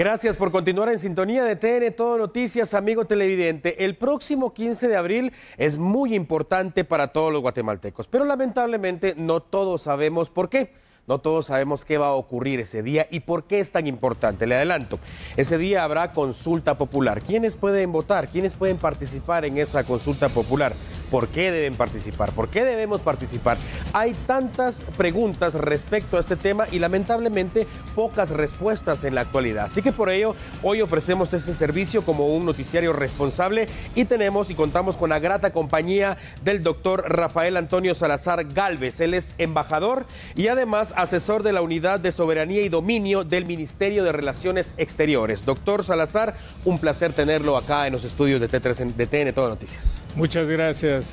Gracias por continuar en sintonía de TN Todo Noticias, amigo televidente. El próximo 15 de abril es muy importante para todos los guatemaltecos, pero lamentablemente no todos sabemos por qué. No todos sabemos qué va a ocurrir ese día y por qué es tan importante. Le adelanto, ese día habrá consulta popular. ¿Quiénes pueden votar? ¿Quiénes pueden participar en esa consulta popular? ¿Por qué deben participar? ¿Por qué debemos participar? Hay tantas preguntas respecto a este tema y lamentablemente pocas respuestas en la actualidad. Así que por ello, hoy ofrecemos este servicio como un noticiario responsable y contamos con la grata compañía del doctor Rafael Antonio Salazar Gálvez. Él es embajador y además asesor de la Unidad de Soberanía y Dominio del Ministerio de Relaciones Exteriores. Doctor Salazar, un placer tenerlo acá en los estudios de TN Todo Noticias. Muchas gracias,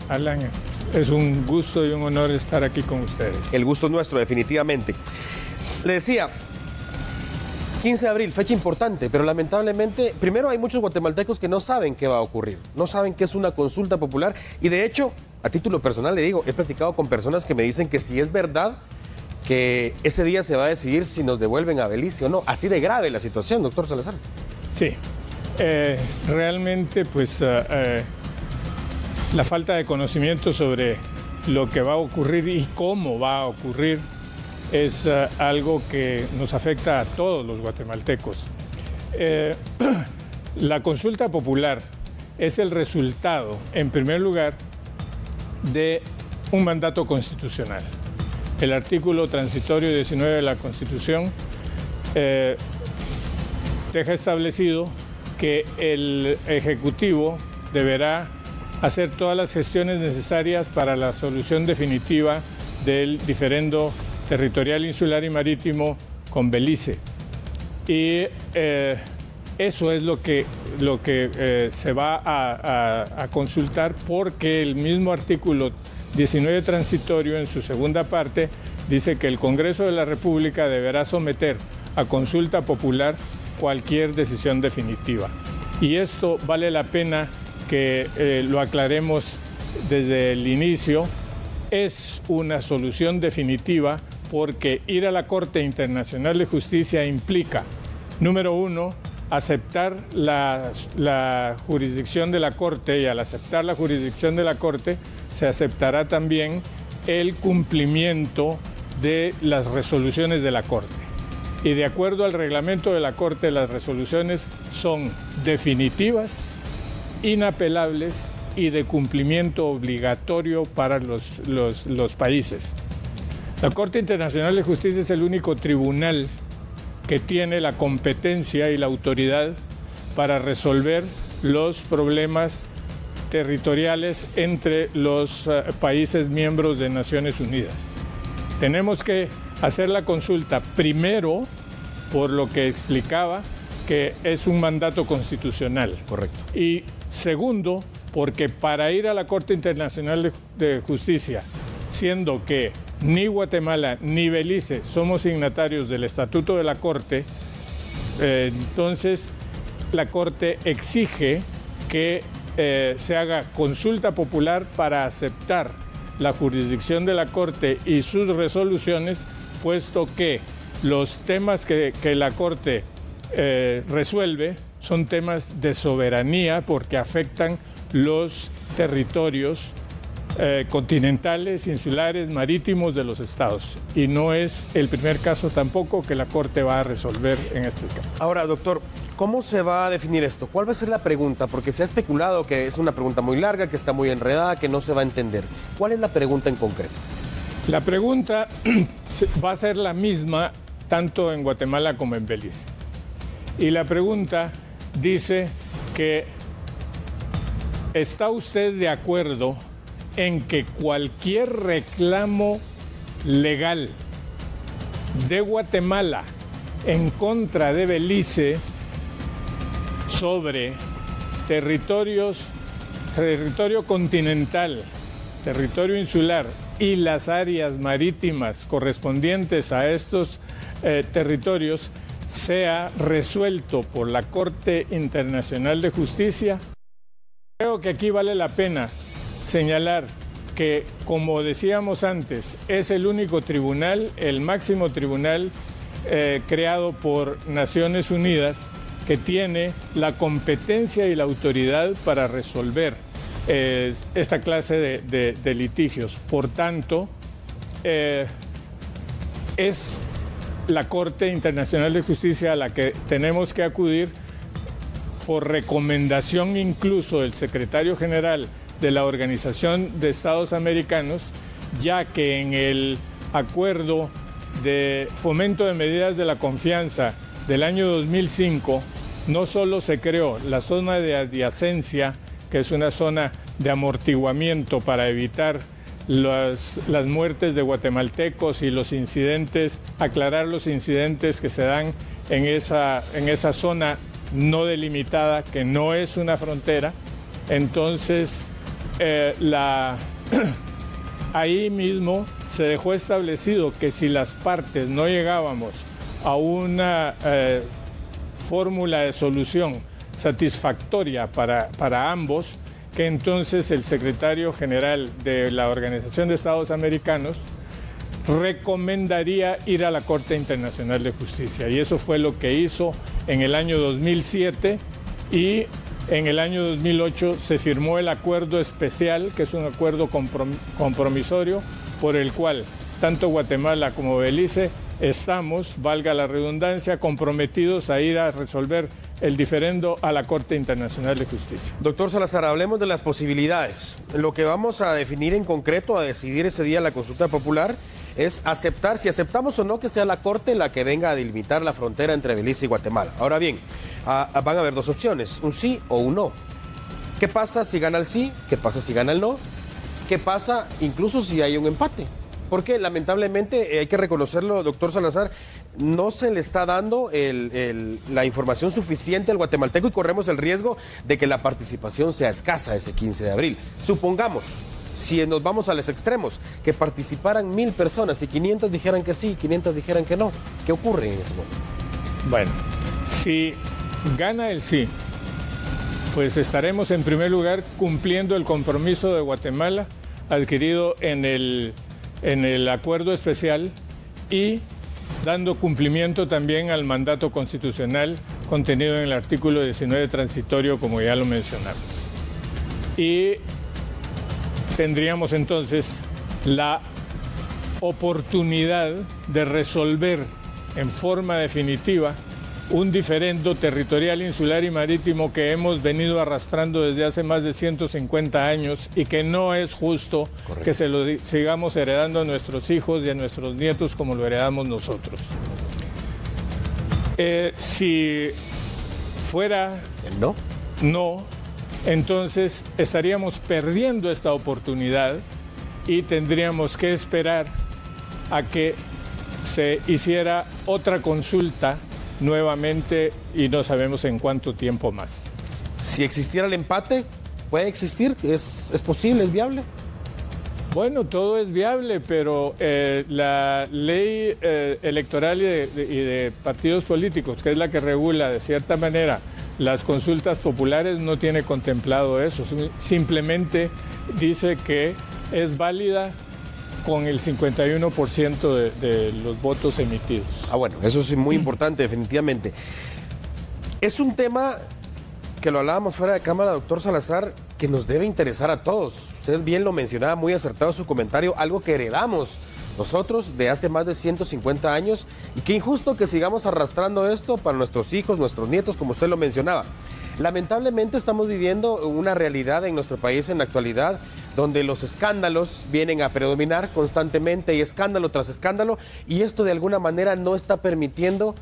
Alan. Es un gusto y un honor estar aquí con ustedes. El gusto es nuestro, definitivamente. Le decía, 15 de abril, fecha importante, pero lamentablemente, primero hay muchos guatemaltecos que no saben qué va a ocurrir, no saben qué es una consulta popular y de hecho, a título personal le digo, he platicado con personas que me dicen que si es verdad que ese día se va a decidir si nos devuelven a Belice o no. Así de grave la situación, doctor Salazar. Sí, realmente pues la falta de conocimiento sobre lo que va a ocurrir y cómo va a ocurrir es algo que nos afecta a todos los guatemaltecos. La consulta popular es el resultado, en primer lugar, de un mandato constitucional. El artículo transitorio 19 de la Constitución deja establecido que el Ejecutivo deberá hacer todas las gestiones necesarias para la solución definitiva del diferendo territorial, insular y marítimo con Belice. Y eso es lo que se va a consultar, porque el mismo artículo 19 transitorio, en su segunda parte, dice que el Congreso de la República deberá someter a consulta popular cualquier decisión definitiva. Y esto vale la pena que lo aclaremos desde el inicio. Es una solución definitiva porque ir a la Corte Internacional de Justicia implica, número uno, aceptar la jurisdicción de la Corte, y al aceptar la jurisdicción de la Corte se aceptará también el cumplimiento de las resoluciones de la Corte. Y de acuerdo al reglamento de la Corte, las resoluciones son definitivas, inapelables y de cumplimiento obligatorio para los países. La Corte Internacional de Justicia es el único tribunal que tiene la competencia y la autoridad para resolver los problemas territoriales entre los países miembros de Naciones Unidas. Tenemos que hacer la consulta primero, por lo que explicaba, que es un mandato constitucional. Correcto. Y segundo, porque para ir a la Corte Internacional de Justicia, siendo que ni Guatemala ni Belice somos signatarios del Estatuto de la Corte, entonces la Corte exige que se haga consulta popular para aceptar la jurisdicción de la Corte y sus resoluciones, puesto que los temas que la Corte resuelve son temas de soberanía porque afectan los territorios continentales, insulares, marítimos de los estados. Y no es el primer caso tampoco que la Corte va a resolver en este caso. Ahora, doctor, ¿cómo se va a definir esto? ¿Cuál va a ser la pregunta? Porque se ha especulado que es una pregunta muy larga, que está muy enredada, que no se va a entender. ¿Cuál es la pregunta en concreto? La pregunta va a ser la misma tanto en Guatemala como en Belice. Y la pregunta dice que ¿está usted de acuerdo en que cualquier reclamo legal de Guatemala en contra de Belice sobre territorio continental, territorio insular y las áreas marítimas correspondientes a estos territorios sea resuelto por la Corte Internacional de Justicia? Creo que aquí vale la pena señalar que, como decíamos antes, es el único tribunal, el máximo tribunal creado por Naciones Unidas que tiene la competencia y la autoridad para resolver esta clase de litigios. Por tanto, es la Corte Internacional de Justicia a la que tenemos que acudir por recomendación incluso del secretario general de la Organización de Estados Americanos, ya que en el acuerdo de fomento de medidas de la confianza del año 2005 no solo se creó la zona de adyacencia, que es una zona de amortiguamiento para evitar las muertes de guatemaltecos y los incidentes, aclarar los incidentes que se dan en esa zona no delimitada, que no es una frontera. Entonces, ahí mismo se dejó establecido que si las partes no llegábamos a una fórmula de solución satisfactoria para ambos, que entonces el secretario general de la Organización de Estados Americanos recomendaría ir a la Corte Internacional de Justicia. Y eso fue lo que hizo en el año 2007, y en el año 2008 se firmó el acuerdo especial, que es un acuerdo compromisorio, por el cual tanto Guatemala como Belice estamos, valga la redundancia, comprometidos a ir a resolver el diferendo a la Corte Internacional de Justicia. Doctor Salazar, hablemos de las posibilidades. Lo que vamos a definir en concreto, a decidir ese día en la consulta popular, es aceptar, si aceptamos o no, que sea la Corte la que venga a delimitar la frontera entre Belice y Guatemala. Ahora bien, van a haber dos opciones, un sí o un no. ¿Qué pasa si gana el sí? ¿Qué pasa si gana el no? ¿Qué pasa incluso si hay un empate? Porque lamentablemente, hay que reconocerlo, doctor Salazar, no se le está dando la información suficiente al guatemalteco y corremos el riesgo de que la participación sea escasa ese 15 de abril. Supongamos, si nos vamos a los extremos, que participaran 1000 personas y 500 dijeran que sí, 500 dijeran que no. ¿Qué ocurre en ese momento? Bueno, si gana el sí, pues estaremos en primer lugar cumpliendo el compromiso de Guatemala adquirido en el acuerdo especial y dando cumplimiento también al mandato constitucional contenido en el artículo 19 transitorio, como ya lo mencionamos. Y tendríamos entonces la oportunidad de resolver en forma definitiva un diferendo territorial, insular y marítimo que hemos venido arrastrando desde hace más de 150 años y que no es justo. Correcto. Que se lo sigamos heredando a nuestros hijos y a nuestros nietos como lo heredamos nosotros. Si fuera no, entonces estaríamos perdiendo esta oportunidad y tendríamos que esperar a que se hiciera otra consulta nuevamente y no sabemos en cuánto tiempo más. Si existiera el empate, ¿puede existir? ¿Es posible? ¿Es viable? Bueno, todo es viable, pero la ley electoral y de partidos políticos, que es la que regula de cierta manera las consultas populares, no tiene contemplado eso. Simplemente dice que es válida con el 51% de los votos emitidos. Bueno, eso es muy importante, definitivamente. Es un tema que lo hablábamos fuera de cámara, doctor Salazar, que nos debe interesar a todos. Usted bien lo mencionaba, muy acertado su comentario, algo que heredamos nosotros de hace más de 150 años, y qué injusto que sigamos arrastrando esto para nuestros hijos, nuestros nietos, como usted lo mencionaba. Lamentablemente estamos viviendo una realidad en nuestro país en la actualidad donde los escándalos vienen a predominar constantemente y escándalo tras escándalo, y esto de alguna manera no está permitiendo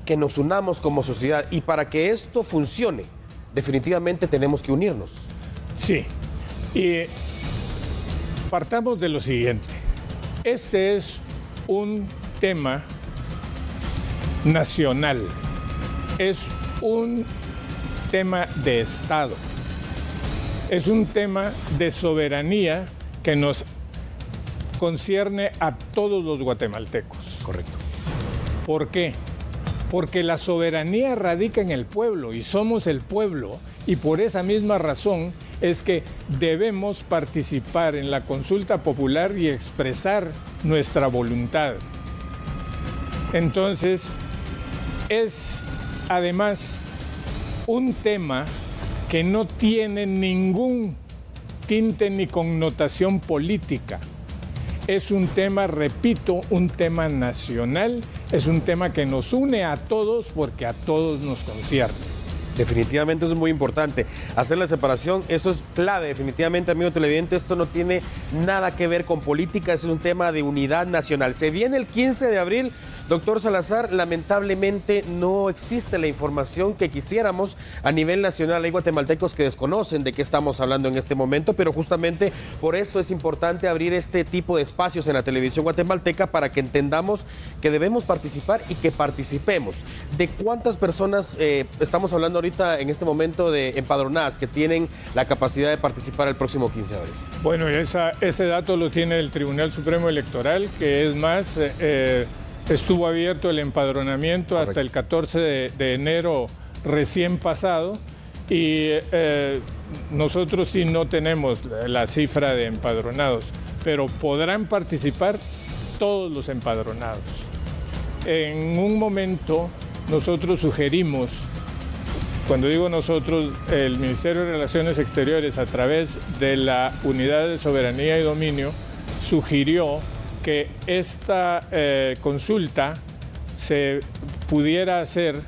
que nos unamos como sociedad, y para que esto funcione definitivamente tenemos que unirnos. Sí, y partamos de lo siguiente. Este es un tema nacional, es un tema de Estado, es un tema de soberanía que nos concierne a todos los guatemaltecos. Correcto. ¿Por qué? Porque la soberanía radica en el pueblo y somos el pueblo, y por esa misma razón es que debemos participar en la consulta popular y expresar nuestra voluntad. Entonces, es además un tema que no tiene ningún tinte ni connotación política. Es un tema, repito, un tema nacional, es un tema que nos une a todos porque a todos nos concierne. Definitivamente eso es muy importante, hacer la separación, eso es clave, definitivamente, amigo televidente, esto no tiene nada que ver con política, es un tema de unidad nacional. Se viene el 15 de abril, doctor Salazar, lamentablemente no existe la información que quisiéramos a nivel nacional. Hay guatemaltecos que desconocen de qué estamos hablando en este momento, pero justamente por eso es importante abrir este tipo de espacios en la televisión guatemalteca para que entendamos que debemos participar y que participemos. ¿De cuántas personas estamos hablando ahorita en este momento de empadronadas que tienen la capacidad de participar el próximo 15 de abril? Bueno, ese dato lo tiene el Tribunal Supremo Electoral, que es más, estuvo abierto el empadronamiento hasta el 14 de enero recién pasado y nosotros sí no tenemos la cifra de empadronados, pero podrán participar todos los empadronados. En un momento nosotros sugerimos, cuando digo nosotros, el Ministerio de Relaciones Exteriores, a través de la Unidad de Soberanía y Dominio, sugirió que esta consulta se pudiera hacer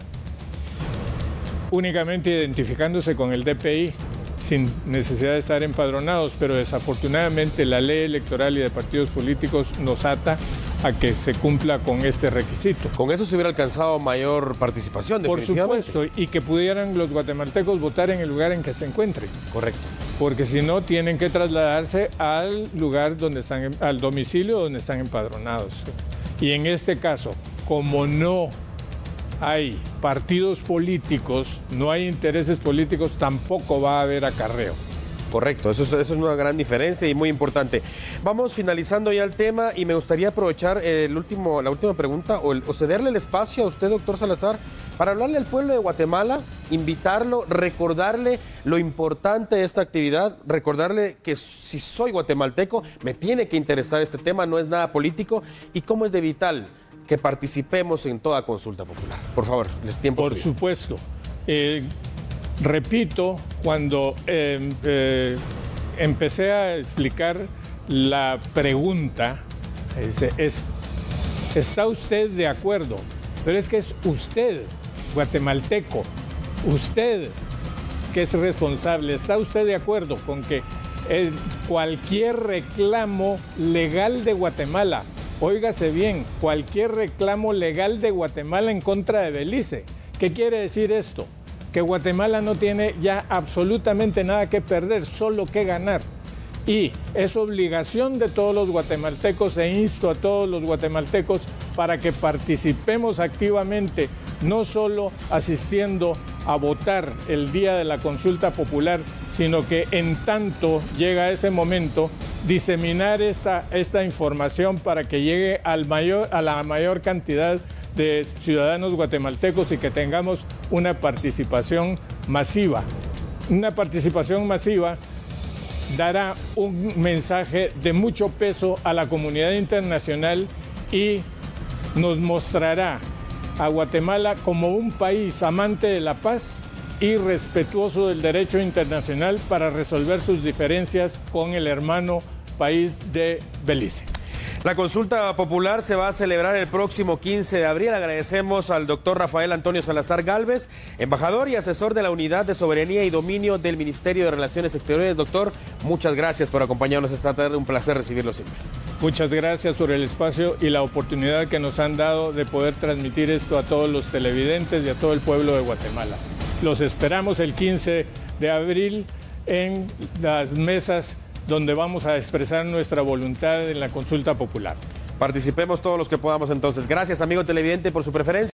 únicamente identificándose con el DPI, sin necesidad de estar empadronados, pero desafortunadamente la ley electoral y de partidos políticos nos ata a que se cumpla con este requisito. Con eso se hubiera alcanzado mayor participación, definitivamente. Por supuesto, y que pudieran los guatemaltecos votar en el lugar en que se encuentren. Correcto. Porque si no, tienen que trasladarse al lugar donde están, al domicilio donde están empadronados. Y en este caso, como no hay partidos políticos, no hay intereses políticos, tampoco va a haber acarreo. Correcto, eso es una gran diferencia y muy importante. Vamos finalizando ya el tema y me gustaría aprovechar la última pregunta o cederle el espacio a usted, doctor Salazar, para hablarle al pueblo de Guatemala, invitarlo, recordarle lo importante de esta actividad, recordarle que si soy guatemalteco me tiene que interesar este tema, no es nada político, y cómo es de vital que participemos en toda consulta popular. Por favor, les tiempo. Por supuesto. Repito, cuando empecé a explicar la pregunta, ¿está usted de acuerdo? Pero es que es usted, guatemalteco, usted que es responsable. ¿Está usted de acuerdo con que cualquier reclamo legal de Guatemala, óigase bien, cualquier reclamo legal de Guatemala en contra de Belice? ¿Qué quiere decir esto? Que Guatemala no tiene ya absolutamente nada que perder, solo que ganar. Y es obligación de todos los guatemaltecos, e insto a todos los guatemaltecos para que participemos activamente, no solo asistiendo a votar el día de la consulta popular, sino que en tanto llega ese momento, diseminar esta información para que llegue a la mayor cantidad de ciudadanos guatemaltecos y que tengamos una participación masiva. Una participación masiva dará un mensaje de mucho peso a la comunidad internacional y nos mostrará a Guatemala como un país amante de la paz y respetuoso del derecho internacional para resolver sus diferencias con el hermano país de Belice. La consulta popular se va a celebrar el próximo 15 de abril. Agradecemos al doctor Rafael Antonio Salazar Gálvez, embajador y asesor de la Unidad de Soberanía y Dominio del Ministerio de Relaciones Exteriores. Doctor, muchas gracias por acompañarnos esta tarde. Un placer recibirlo siempre. Muchas gracias por el espacio y la oportunidad que nos han dado de poder transmitir esto a todos los televidentes y a todo el pueblo de Guatemala. Los esperamos el 15 de abril en las mesas donde vamos a expresar nuestra voluntad en la consulta popular. Participemos todos los que podamos entonces. Gracias, amigo televidente, por su preferencia.